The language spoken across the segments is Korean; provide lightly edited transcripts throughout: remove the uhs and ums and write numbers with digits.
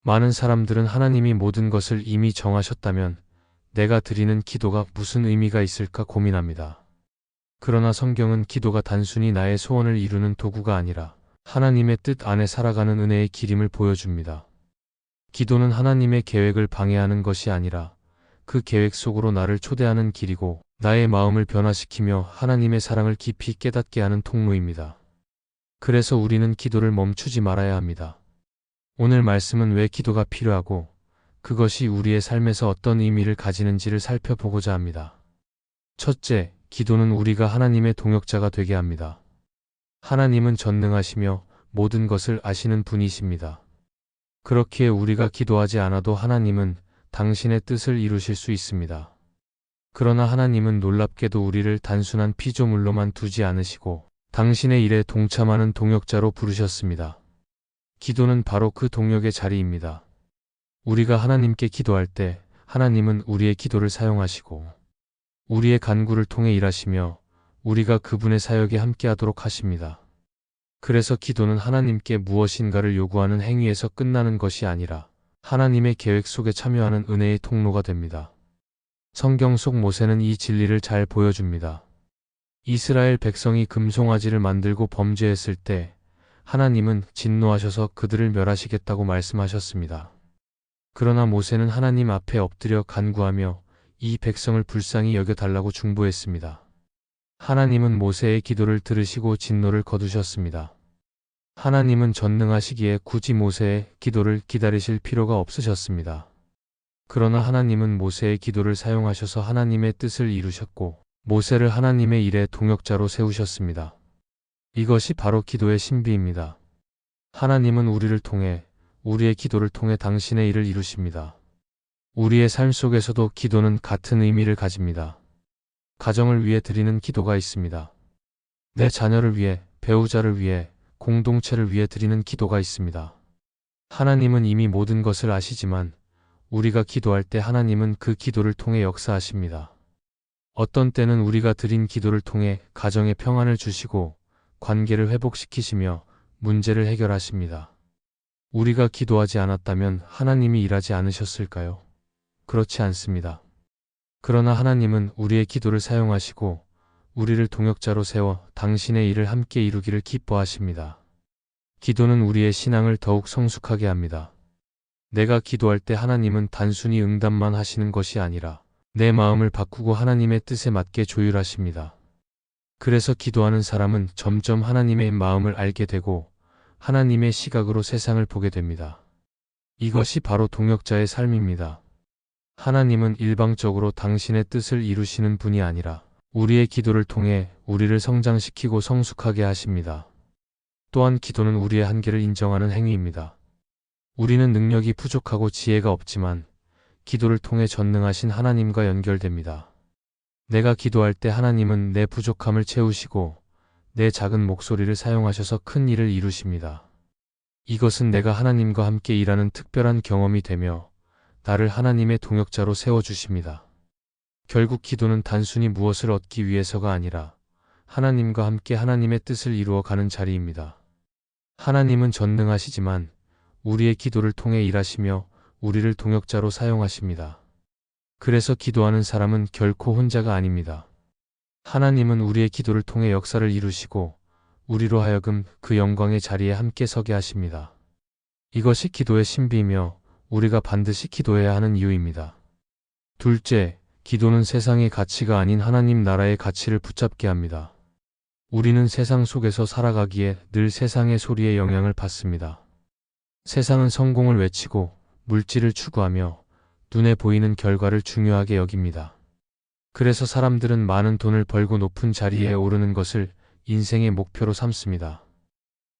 많은 사람들은 하나님이 모든 것을 이미 정하셨다면 내가 드리는 기도가 무슨 의미가 있을까 고민합니다. 그러나 성경은 기도가 단순히 나의 소원을 이루는 도구가 아니라 하나님의 뜻 안에 살아가는 은혜의 길임을 보여줍니다. 기도는 하나님의 계획을 방해하는 것이 아니라 그 계획 속으로 나를 초대하는 길이고 나의 마음을 변화시키며 하나님의 사랑을 깊이 깨닫게 하는 통로입니다. 그래서 우리는 기도를 멈추지 말아야 합니다. 오늘 말씀은 왜 기도가 필요하고 그것이 우리의 삶에서 어떤 의미를 가지는지를 살펴보고자 합니다. 첫째, 기도는 우리가 하나님의 동역자가 되게 합니다. 하나님은 전능하시며 모든 것을 아시는 분이십니다. 그렇기에 우리가 기도하지 않아도 하나님은 당신의 뜻을 이루실 수 있습니다. 그러나 하나님은 놀랍게도 우리를 단순한 피조물로만 두지 않으시고 당신의 일에 동참하는 동역자로 부르셨습니다. 기도는 바로 그 동역의 자리입니다. 우리가 하나님께 기도할 때 하나님은 우리의 기도를 사용하시고 우리의 간구를 통해 일하시며 우리가 그분의 사역에 함께하도록 하십니다. 그래서 기도는 하나님께 무엇인가를 요구하는 행위에서 끝나는 것이 아니라 하나님의 계획 속에 참여하는 은혜의 통로가 됩니다. 성경 속 모세는 이 진리를 잘 보여줍니다. 이스라엘 백성이 금송아지를 만들고 범죄했을 때 하나님은 진노하셔서 그들을 멸하시겠다고 말씀하셨습니다. 그러나 모세는 하나님 앞에 엎드려 간구하며 이 백성을 불쌍히 여겨달라고 중보했습니다. 하나님은 모세의 기도를 들으시고 진노를 거두셨습니다. 하나님은 전능하시기에 굳이 모세의 기도를 기다리실 필요가 없으셨습니다. 그러나 하나님은 모세의 기도를 사용하셔서 하나님의 뜻을 이루셨고 모세를 하나님의 일에 동역자로 세우셨습니다. 이것이 바로 기도의 신비입니다. 하나님은 우리를 통해 우리의 기도를 통해 당신의 일을 이루십니다. 우리의 삶 속에서도 기도는 같은 의미를 가집니다. 가정을 위해 드리는 기도가 있습니다. 내 자녀를 위해, 배우자를 위해, 공동체를 위해 드리는 기도가 있습니다. 하나님은 이미 모든 것을 아시지만 우리가 기도할 때 하나님은 그 기도를 통해 역사하십니다. 어떤 때는 우리가 드린 기도를 통해 가정에 평안을 주시고 관계를 회복시키시며 문제를 해결하십니다. 우리가 기도하지 않았다면 하나님이 일하지 않으셨을까요? 그렇지 않습니다. 그러나 하나님은 우리의 기도를 사용하시고 우리를 동역자로 세워 당신의 일을 함께 이루기를 기뻐하십니다. 기도는 우리의 신앙을 더욱 성숙하게 합니다. 내가 기도할 때 하나님은 단순히 응답만 하시는 것이 아니라 내 마음을 바꾸고 하나님의 뜻에 맞게 조율하십니다. 그래서 기도하는 사람은 점점 하나님의 마음을 알게 되고 하나님의 시각으로 세상을 보게 됩니다. 이것이 바로 동역자의 삶입니다. 하나님은 일방적으로 당신의 뜻을 이루시는 분이 아니라 우리의 기도를 통해 우리를 성장시키고 성숙하게 하십니다. 또한 기도는 우리의 한계를 인정하는 행위입니다. 우리는 능력이 부족하고 지혜가 없지만 기도를 통해 전능하신 하나님과 연결됩니다. 내가 기도할 때 하나님은 내 부족함을 채우시고 내 작은 목소리를 사용하셔서 큰 일을 이루십니다. 이것은 내가 하나님과 함께 일하는 특별한 경험이 되며 나를 하나님의 동역자로 세워주십니다. 결국 기도는 단순히 무엇을 얻기 위해서가 아니라 하나님과 함께 하나님의 뜻을 이루어 가는 자리입니다. 하나님은 전능하시지만 우리의 기도를 통해 일하시며 우리를 동역자로 사용하십니다. 그래서 기도하는 사람은 결코 혼자가 아닙니다. 하나님은 우리의 기도를 통해 역사를 이루시고 우리로 하여금 그 영광의 자리에 함께 서게 하십니다. 이것이 기도의 신비이며 우리가 반드시 기도해야 하는 이유입니다. 둘째, 기도는 세상의 가치가 아닌 하나님 나라의 가치를 붙잡게 합니다. 우리는 세상 속에서 살아가기에 늘 세상의 소리에 영향을 받습니다. 세상은 성공을 외치고 물질을 추구하며 눈에 보이는 결과를 중요하게 여깁니다. 그래서 사람들은 많은 돈을 벌고 높은 자리에 오르는 것을 인생의 목표로 삼습니다.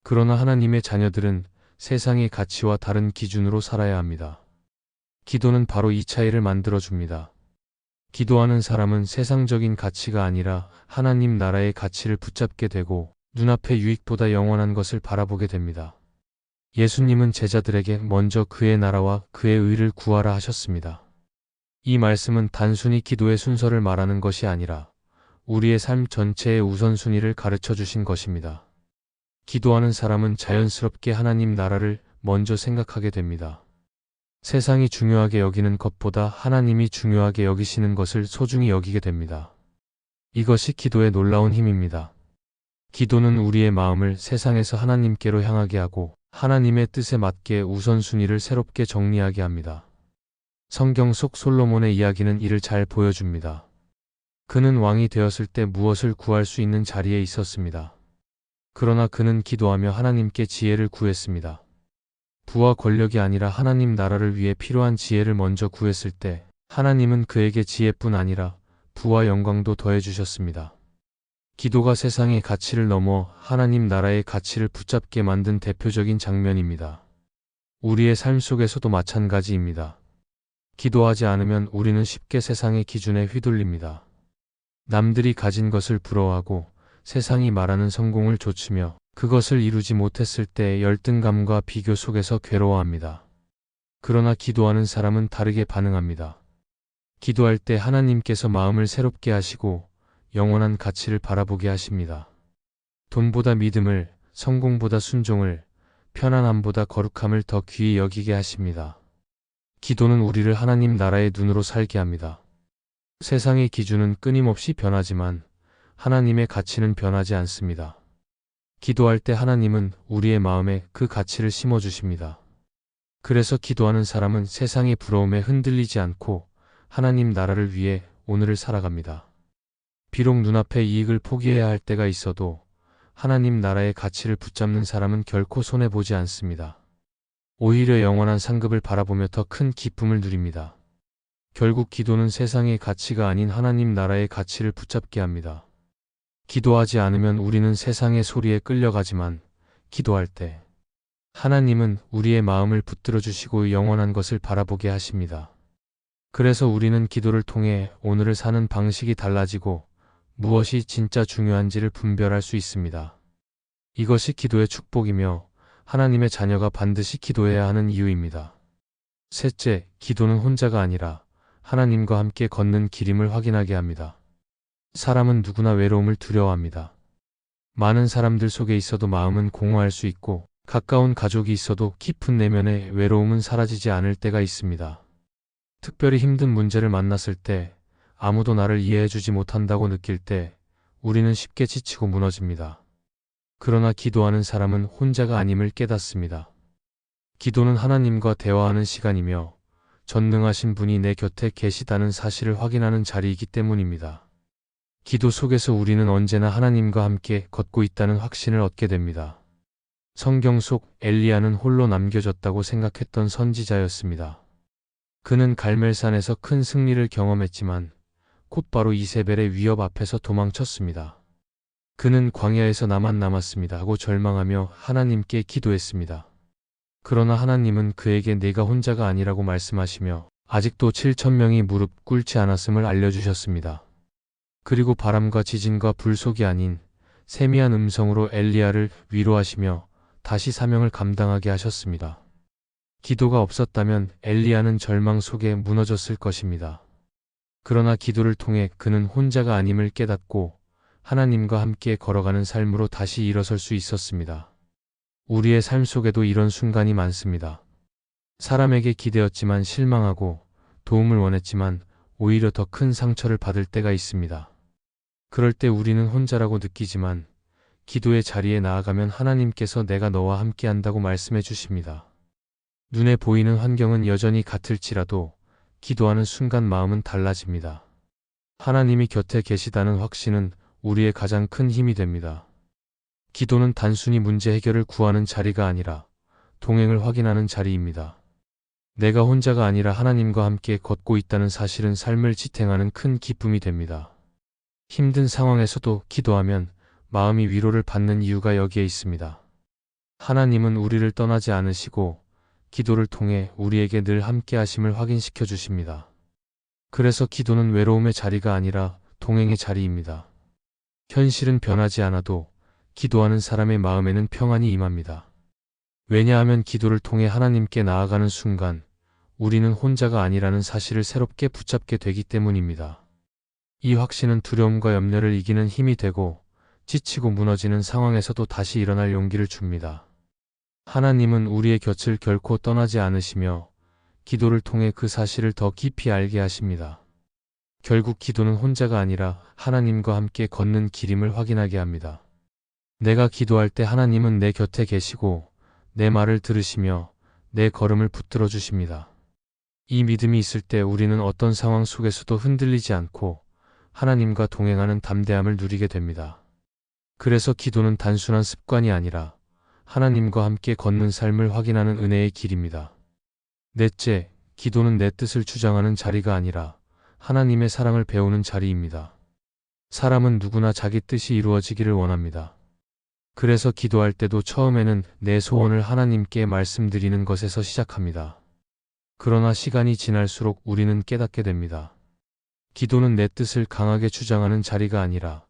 그러나 하나님의 자녀들은 세상의 가치와 다른 기준으로 살아야 합니다. 기도는 바로 이 차이를 만들어줍니다. 기도하는 사람은 세상적인 가치가 아니라 하나님 나라의 가치를 붙잡게 되고 눈앞의 유익보다 영원한 것을 바라보게 됩니다. 예수님은 제자들에게 먼저 그의 나라와 그의 의를 구하라 하셨습니다. 이 말씀은 단순히 기도의 순서를 말하는 것이 아니라 우리의 삶 전체의 우선순위를 가르쳐 주신 것입니다. 기도하는 사람은 자연스럽게 하나님 나라를 먼저 생각하게 됩니다. 세상이 중요하게 여기는 것보다 하나님이 중요하게 여기시는 것을 소중히 여기게 됩니다. 이것이 기도의 놀라운 힘입니다. 기도는 우리의 마음을 세상에서 하나님께로 향하게 하고 하나님의 뜻에 맞게 우선순위를 새롭게 정리하게 합니다. 성경 속 솔로몬의 이야기는 이를 잘 보여줍니다. 그는 왕이 되었을 때 무엇을 구할 수 있는 자리에 있었습니다. 그러나 그는 기도하며 하나님께 지혜를 구했습니다. 부와 권력이 아니라 하나님 나라를 위해 필요한 지혜를 먼저 구했을 때 하나님은 그에게 지혜뿐 아니라 부와 영광도 더해 주셨습니다. 기도가 세상의 가치를 넘어 하나님 나라의 가치를 붙잡게 만든 대표적인 장면입니다. 우리의 삶 속에서도 마찬가지입니다. 기도하지 않으면 우리는 쉽게 세상의 기준에 휘둘립니다. 남들이 가진 것을 부러워하고 세상이 말하는 성공을 좇으며 그것을 이루지 못했을 때의 열등감과 비교 속에서 괴로워합니다. 그러나 기도하는 사람은 다르게 반응합니다. 기도할 때 하나님께서 마음을 새롭게 하시고 영원한 가치를 바라보게 하십니다. 돈보다 믿음을, 성공보다 순종을, 편안함보다 거룩함을 더 귀히 여기게 하십니다. 기도는 우리를 하나님 나라의 눈으로 살게 합니다. 세상의 기준은 끊임없이 변하지만 하나님의 가치는 변하지 않습니다. 기도할 때 하나님은 우리의 마음에 그 가치를 심어주십니다. 그래서 기도하는 사람은 세상의 부러움에 흔들리지 않고 하나님 나라를 위해 오늘을 살아갑니다. 비록 눈앞에 이익을 포기해야 할 때가 있어도 하나님 나라의 가치를 붙잡는 사람은 결코 손해보지 않습니다. 오히려 영원한 상급을 바라보며 더 큰 기쁨을 누립니다. 결국 기도는 세상의 가치가 아닌 하나님 나라의 가치를 붙잡게 합니다. 기도하지 않으면 우리는 세상의 소리에 끌려가지만 기도할 때 하나님은 우리의 마음을 붙들어 주시고 영원한 것을 바라보게 하십니다. 그래서 우리는 기도를 통해 오늘을 사는 방식이 달라지고 무엇이 진짜 중요한지를 분별할 수 있습니다. 이것이 기도의 축복이며 하나님의 자녀가 반드시 기도해야 하는 이유입니다. 셋째, 기도는 혼자가 아니라 하나님과 함께 걷는 길임을 확인하게 합니다. 사람은 누구나 외로움을 두려워합니다. 많은 사람들 속에 있어도 마음은 공허할 수 있고 가까운 가족이 있어도 깊은 내면의 외로움은 사라지지 않을 때가 있습니다. 특별히 힘든 문제를 만났을 때 아무도 나를 이해해주지 못한다고 느낄 때 우리는 쉽게 지치고 무너집니다. 그러나 기도하는 사람은 혼자가 아님을 깨닫습니다. 기도는 하나님과 대화하는 시간이며 전능하신 분이 내 곁에 계시다는 사실을 확인하는 자리이기 때문입니다. 기도 속에서 우리는 언제나 하나님과 함께 걷고 있다는 확신을 얻게 됩니다. 성경 속 엘리야는 홀로 남겨졌다고 생각했던 선지자였습니다. 그는 갈멜산에서 큰 승리를 경험했지만 곧바로 이세벨의 위협 앞에서 도망쳤습니다. 그는 광야에서 나만 남았습니다 하고 절망하며 하나님께 기도했습니다. 그러나 하나님은 그에게 내가 혼자가 아니라고 말씀하시며 아직도 7,000명이 무릎 꿇지 않았음을 알려주셨습니다. 그리고 바람과 지진과 불속이 아닌 세미한 음성으로 엘리야를 위로하시며 다시 사명을 감당하게 하셨습니다. 기도가 없었다면 엘리야는 절망 속에 무너졌을 것입니다. 그러나 기도를 통해 그는 혼자가 아님을 깨닫고 하나님과 함께 걸어가는 삶으로 다시 일어설 수 있었습니다. 우리의 삶 속에도 이런 순간이 많습니다. 사람에게 기대었지만 실망하고 도움을 원했지만 오히려 더 큰 상처를 받을 때가 있습니다. 그럴 때 우리는 혼자라고 느끼지만 기도의 자리에 나아가면 하나님께서 내가 너와 함께 한다고 말씀해 주십니다. 눈에 보이는 환경은 여전히 같을지라도 기도하는 순간 마음은 달라집니다. 하나님이 곁에 계시다는 확신은 우리의 가장 큰 힘이 됩니다. 기도는 단순히 문제 해결을 구하는 자리가 아니라 동행을 확인하는 자리입니다. 내가 혼자가 아니라 하나님과 함께 걷고 있다는 사실은 삶을 지탱하는 큰 기쁨이 됩니다. 힘든 상황에서도 기도하면 마음이 위로를 받는 이유가 여기에 있습니다. 하나님은 우리를 떠나지 않으시고 기도를 통해 우리에게 늘 함께 하심을 확인시켜 주십니다. 그래서 기도는 외로움의 자리가 아니라 동행의 자리입니다. 현실은 변하지 않아도 기도하는 사람의 마음에는 평안이 임합니다. 왜냐하면 기도를 통해 하나님께 나아가는 순간 우리는 혼자가 아니라는 사실을 새롭게 붙잡게 되기 때문입니다. 이 확신은 두려움과 염려를 이기는 힘이 되고 지치고 무너지는 상황에서도 다시 일어날 용기를 줍니다. 하나님은 우리의 곁을 결코 떠나지 않으시며 기도를 통해 그 사실을 더 깊이 알게 하십니다. 결국 기도는 혼자가 아니라 하나님과 함께 걷는 길임을 확인하게 합니다. 내가 기도할 때 하나님은 내 곁에 계시고 내 말을 들으시며 내 걸음을 붙들어 주십니다. 이 믿음이 있을 때 우리는 어떤 상황 속에서도 흔들리지 않고 하나님과 동행하는 담대함을 누리게 됩니다. 그래서 기도는 단순한 습관이 아니라 하나님과 함께 걷는 삶을 확인하는 은혜의 길입니다. 넷째, 기도는 내 뜻을 주장하는 자리가 아니라 하나님의 사랑을 배우는 자리입니다. 사람은 누구나 자기 뜻이 이루어지기를 원합니다. 그래서 기도할 때도 처음에는 내 소원을 하나님께 말씀드리는 것에서 시작합니다. 그러나 시간이 지날수록 우리는 깨닫게 됩니다. 기도는 내 뜻을 강하게 주장하는 자리가 아니라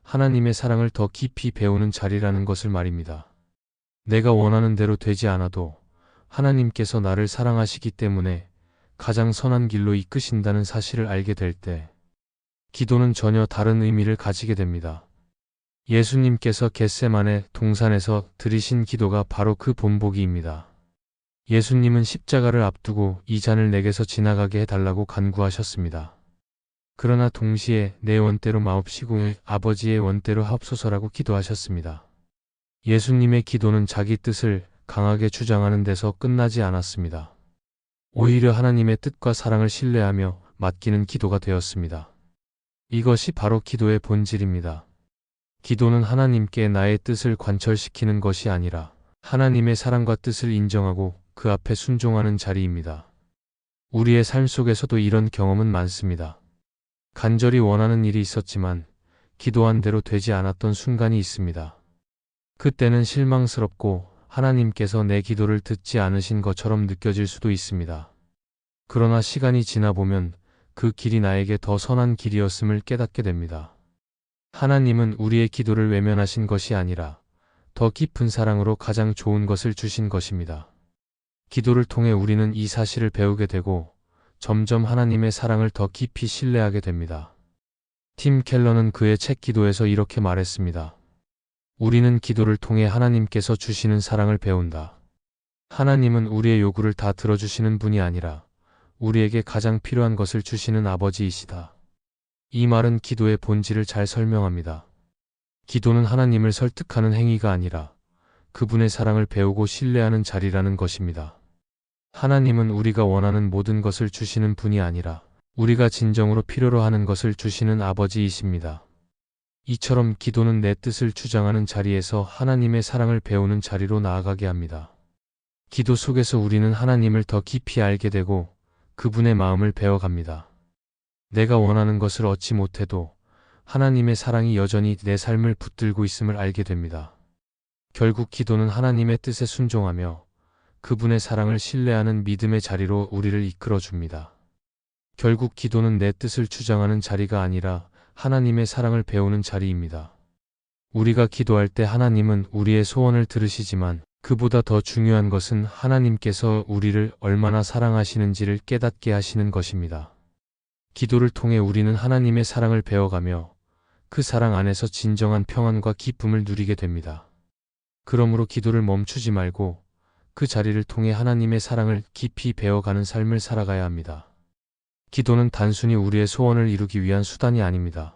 하나님의 사랑을 더 깊이 배우는 자리라는 것을 말입니다. 내가 원하는 대로 되지 않아도 하나님께서 나를 사랑하시기 때문에 가장 선한 길로 이끄신다는 사실을 알게 될 때 기도는 전혀 다른 의미를 가지게 됩니다. 예수님께서 겟세마네 동산에서 드리신 기도가 바로 그 본보기입니다. 예수님은 십자가를 앞두고 이 잔을 내게서 지나가게 해달라고 간구하셨습니다. 그러나 동시에 내 원대로 마옵시고 아버지의 원대로 하옵소서라고 기도하셨습니다. 예수님의 기도는 자기 뜻을 강하게 주장하는 데서 끝나지 않았습니다. 오히려 하나님의 뜻과 사랑을 신뢰하며 맡기는 기도가 되었습니다. 이것이 바로 기도의 본질입니다. 기도는 하나님께 나의 뜻을 관철시키는 것이 아니라 하나님의 사랑과 뜻을 인정하고 그 앞에 순종하는 자리입니다. 우리의 삶 속에서도 이런 경험은 많습니다. 간절히 원하는 일이 있었지만 기도한 대로 되지 않았던 순간이 있습니다. 그때는 실망스럽고 하나님께서 내 기도를 듣지 않으신 것처럼 느껴질 수도 있습니다. 그러나 시간이 지나 보면 그 길이 나에게 더 선한 길이었음을 깨닫게 됩니다. 하나님은 우리의 기도를 외면하신 것이 아니라 더 깊은 사랑으로 가장 좋은 것을 주신 것입니다. 기도를 통해 우리는 이 사실을 배우게 되고 점점 하나님의 사랑을 더 깊이 신뢰하게 됩니다. 팀 켈러는 그의 책 기도에서 이렇게 말했습니다. 우리는 기도를 통해 하나님께서 주시는 사랑을 배운다. 하나님은 우리의 요구를 다 들어주시는 분이 아니라 우리에게 가장 필요한 것을 주시는 아버지이시다. 이 말은 기도의 본질을 잘 설명합니다. 기도는 하나님을 설득하는 행위가 아니라 그분의 사랑을 배우고 신뢰하는 자리라는 것입니다. 하나님은 우리가 원하는 모든 것을 주시는 분이 아니라 우리가 진정으로 필요로 하는 것을 주시는 아버지이십니다. 이처럼 기도는 내 뜻을 주장하는 자리에서 하나님의 사랑을 배우는 자리로 나아가게 합니다. 기도 속에서 우리는 하나님을 더 깊이 알게 되고 그분의 마음을 배워갑니다. 내가 원하는 것을 얻지 못해도 하나님의 사랑이 여전히 내 삶을 붙들고 있음을 알게 됩니다. 결국 기도는 하나님의 뜻에 순종하며 그분의 사랑을 신뢰하는 믿음의 자리로 우리를 이끌어 줍니다. 결국 기도는 내 뜻을 주장하는 자리가 아니라 하나님의 사랑을 배우는 자리입니다. 우리가 기도할 때 하나님은 우리의 소원을 들으시지만 그보다 더 중요한 것은 하나님께서 우리를 얼마나 사랑하시는지를 깨닫게 하시는 것입니다. 기도를 통해 우리는 하나님의 사랑을 배워가며 그 사랑 안에서 진정한 평안과 기쁨을 누리게 됩니다. 그러므로 기도를 멈추지 말고 그 자리를 통해 하나님의 사랑을 깊이 배워가는 삶을 살아가야 합니다. 기도는 단순히 우리의 소원을 이루기 위한 수단이 아닙니다.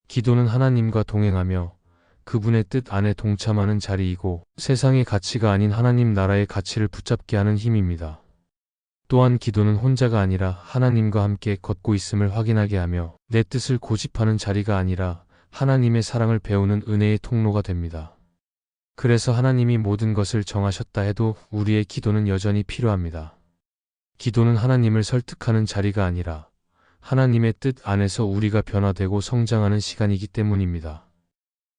기도는 하나님과 동행하며 그분의 뜻 안에 동참하는 자리이고 세상의 가치가 아닌 하나님 나라의 가치를 붙잡게 하는 힘입니다. 또한 기도는 혼자가 아니라 하나님과 함께 걷고 있음을 확인하게 하며 내 뜻을 고집하는 자리가 아니라 하나님의 사랑을 배우는 은혜의 통로가 됩니다. 그래서 하나님이 모든 것을 정하셨다 해도 우리의 기도는 여전히 필요합니다. 기도는 하나님을 설득하는 자리가 아니라 하나님의 뜻 안에서 우리가 변화되고 성장하는 시간이기 때문입니다.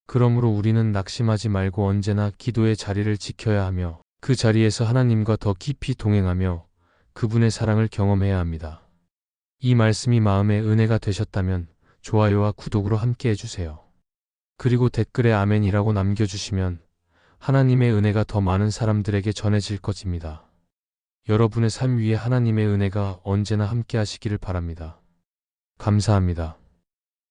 그러므로 우리는 낙심하지 말고 언제나 기도의 자리를 지켜야 하며 그 자리에서 하나님과 더 깊이 동행하며 그분의 사랑을 경험해야 합니다. 이 말씀이 마음의 은혜가 되셨다면 좋아요와 구독으로 함께 해주세요. 그리고 댓글에 아멘이라고 남겨주시면 하나님의 은혜가 더 많은 사람들에게 전해질 것입니다. 여러분의 삶 위에 하나님의 은혜가 언제나 함께 하시기를 바랍니다. 감사합니다.